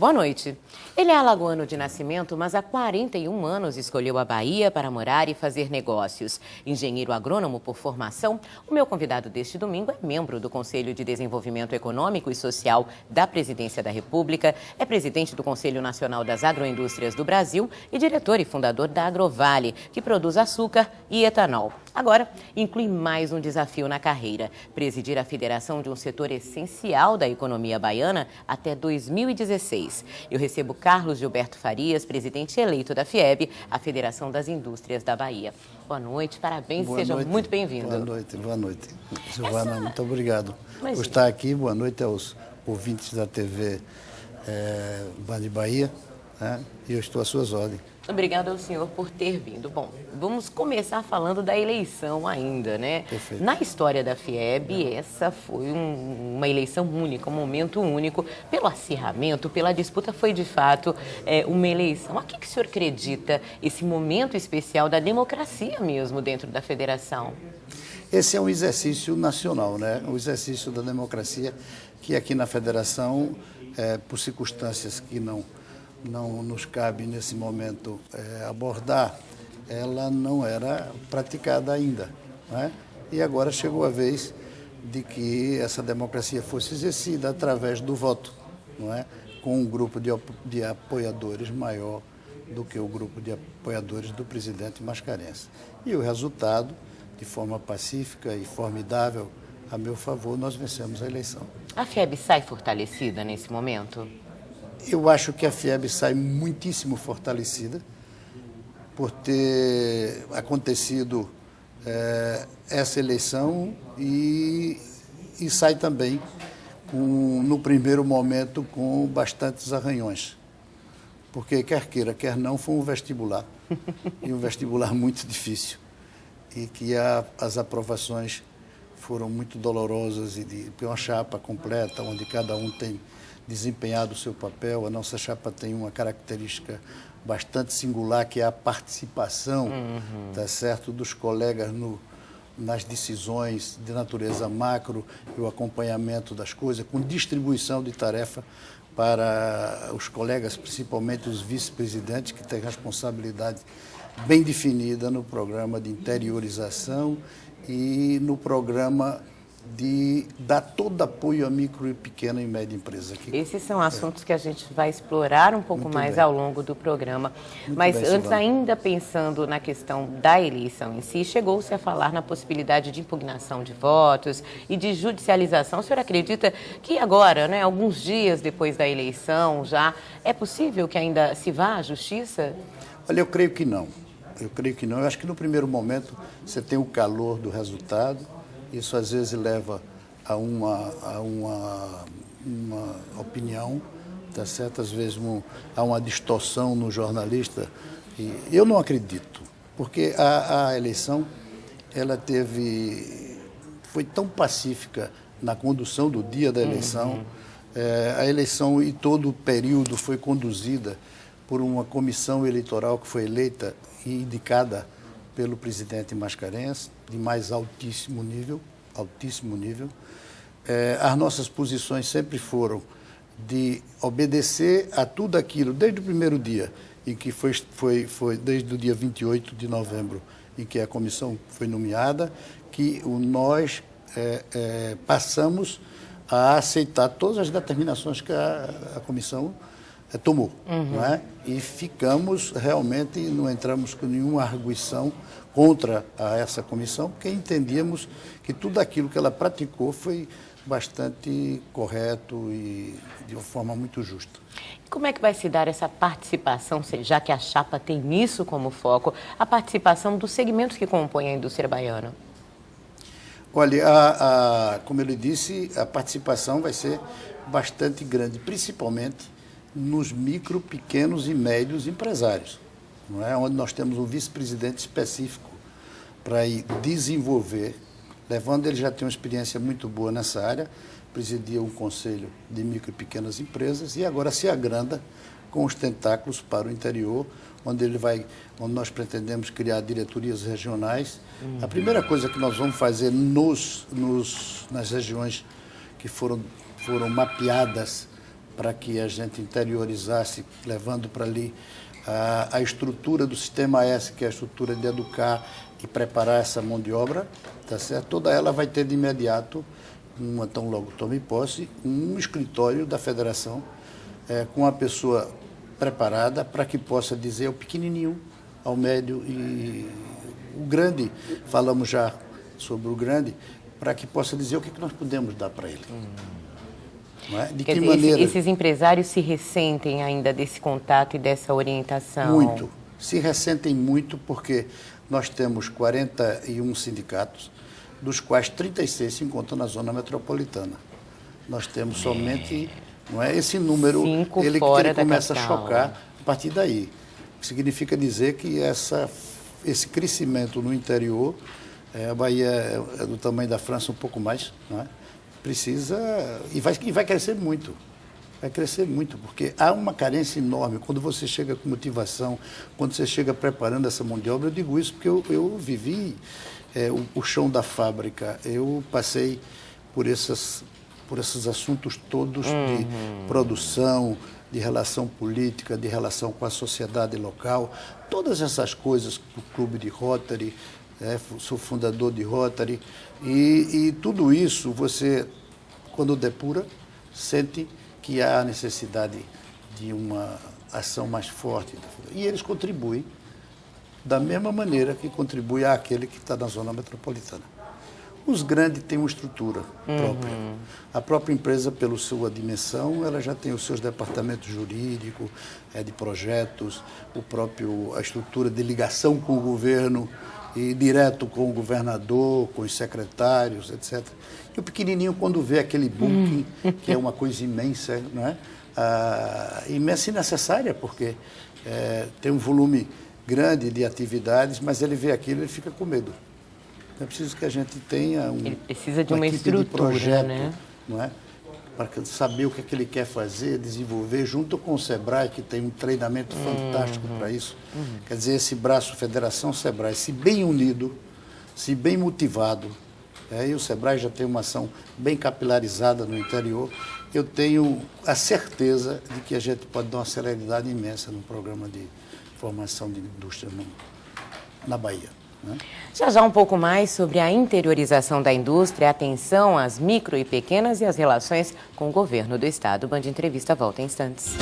Boa noite. Ele é alagoano de nascimento, mas há 41 anos escolheu a Bahia para morar e fazer negócios. Engenheiro agrônomo por formação, o meu convidado deste domingo é membro do Conselho de Desenvolvimento Econômico e Social da Presidência da República, é presidente do Conselho Nacional das Agroindústrias do Brasil e diretor e fundador da Agrovale, que produz açúcar e etanol. Agora, inclui mais um desafio na carreira: presidir a federação de um setor essencial da economia baiana até 2016. Eu recebo Carlos Gilberto Farias, presidente eleito da FIEB, a Federação das Indústrias da Bahia. Boa noite, parabéns, seja muito bem-vindo. Boa noite. Silvana, muito obrigado por estar aqui. Boa noite aos ouvintes da TV Band Bahia, né? E eu estou às suas ordens. Obrigada ao senhor por ter vindo. Bom, vamos começar falando da eleição ainda, né? Perfeito. Na história da FIEB, essa foi uma eleição única, um momento único. Pelo acirramento, pela disputa, foi de fato uma eleição. A que o senhor acredita esse momento especial da democracia mesmo dentro da federação? Esse é um exercício nacional, né? O exercício da democracia que aqui na federação, por circunstâncias que não nos cabe nesse momento abordar, ela não era praticada ainda, né? E agora chegou a vez de que essa democracia fosse exercida através do voto, não é? Com um grupo de apoiadores maior do que o grupo de apoiadores do presidente Mascarenhas. E o resultado, de forma pacífica e formidável, a meu favor, nós vencemos a eleição. A FIEB sai fortalecida nesse momento? Eu acho que a FIEB sai muitíssimo fortalecida por ter acontecido essa eleição e sai também, no primeiro momento, com bastantes arranhões. Porque quer queira, quer não, foi um vestibular, e um vestibular muito difícil, e que as aprovações foram muito dolorosas, e uma chapa completa, onde cada um tem desempenhado o seu papel. A nossa chapa tem uma característica bastante singular, que é a participação, tá certo, dos colegas nas decisões de natureza macro e o acompanhamento das coisas, com distribuição de tarefa para os colegas, principalmente os vice-presidentes, que têm responsabilidade bem definida no programa de interiorização e no programa de dar todo apoio à micro e pequena e média empresa. Esses são assuntos que a gente vai explorar um pouco mais ao longo do programa. Mas antes, ainda pensando na questão da eleição em si, chegou-se a falar na possibilidade de impugnação de votos e de judicialização. O senhor acredita que agora, né, alguns dias depois da eleição, já é possível que ainda se vá à justiça? Olha, eu creio que não. Eu acho que no primeiro momento você tem o calor do resultado. Isso às vezes leva a uma opinião, tá certo? Às vezes a uma distorção no jornalista. E eu não acredito, porque a eleição foi tão pacífica na condução do dia da eleição. A eleição e todo o período foi conduzida por uma comissão eleitoral que foi eleita e indicada pelo presidente Mascarenhas, de mais altíssimo nível. As nossas posições sempre foram de obedecer a tudo aquilo, desde o primeiro dia, em que foi desde o dia 28 de novembro, em que a comissão foi nomeada, que nós passamos a aceitar todas as determinações que a comissão tomou, não é? E ficamos realmente, não entramos com nenhuma arguição contra essa comissão, porque entendíamos que tudo aquilo que ela praticou foi bastante correto e de uma forma muito justa. Como é que vai se dar essa participação, já que a chapa tem isso como foco, a participação dos segmentos que compõem a indústria baiana? Olha, como ele disse, a participação vai ser bastante grande, principalmente nos micro, pequenos e médios empresários, não é? Onde nós temos um vice-presidente específico para ir desenvolver, levando, ele já tem uma experiência muito boa nessa área, presidia um conselho de micro e pequenas empresas e agora se agranda com os tentáculos para o interior, onde nós pretendemos criar diretorias regionais. A primeira coisa que nós vamos fazer nas regiões que foram mapeadas para que a gente interiorizasse, levando para ali a estrutura do Sistema S, que é a estrutura de educar e preparar essa mão de obra, tá certo? Toda ela vai ter de imediato, tão logo tome posse, um escritório da federação com uma pessoa preparada para que possa dizer ao pequenininho, ao médio e o grande, falamos já sobre o grande, para que possa dizer o que nós podemos dar para ele. Não é? De que maneira? Esses empresários se ressentem ainda desse contato e dessa orientação? Muito. Se ressentem muito porque nós temos 41 sindicatos, dos quais 36 se encontram na zona metropolitana. Nós temos somente, não é, esse número, ele começa a chocar a partir daí. Significa dizer que esse crescimento no interior, a Bahia é do tamanho da França, um pouco mais, não é? Precisa, e vai crescer muito. Vai crescer muito, porque há uma carência enorme. Quando você chega com motivação, quando você chega preparando essa mão de obra, eu digo isso porque eu vivi o chão da fábrica, eu passei por esses assuntos todos de produção, de relação política, de relação com a sociedade local, todas essas coisas, o clube de Rotary, sou fundador de Rotary, e tudo isso você, quando depura, sente que há a necessidade de uma ação mais forte. E eles contribuem da mesma maneira que contribui àquele que está na zona metropolitana. Os grandes têm uma estrutura própria. A própria empresa, pela sua dimensão, ela já tem os seus departamentos jurídicos, de projetos, a estrutura de ligação com o governo, e direto com o governador, com os secretários, etc. E o pequenininho, quando vê aquele booking, que é uma coisa imensa, não é? Imensa e necessária, porque tem um volume grande de atividades, mas ele vê aquilo e ele fica com medo. É preciso que a gente tenha ele precisa de uma estrutura, de projeto, né? Não é? Para saber o que é que ele quer fazer, desenvolver, junto com o SEBRAE, que tem um treinamento fantástico para isso. Quer dizer, esse braço Federação-SEBRAE, se bem unido, se bem motivado, e o SEBRAE já tem uma ação bem capilarizada no interior, eu tenho a certeza de que a gente pode dar uma celeridade imensa no programa de formação de indústria na Bahia. Já um pouco mais sobre a interiorização da indústria, atenção às micro e pequenas e as relações com o governo do estado. O Band Entrevista volta em instantes.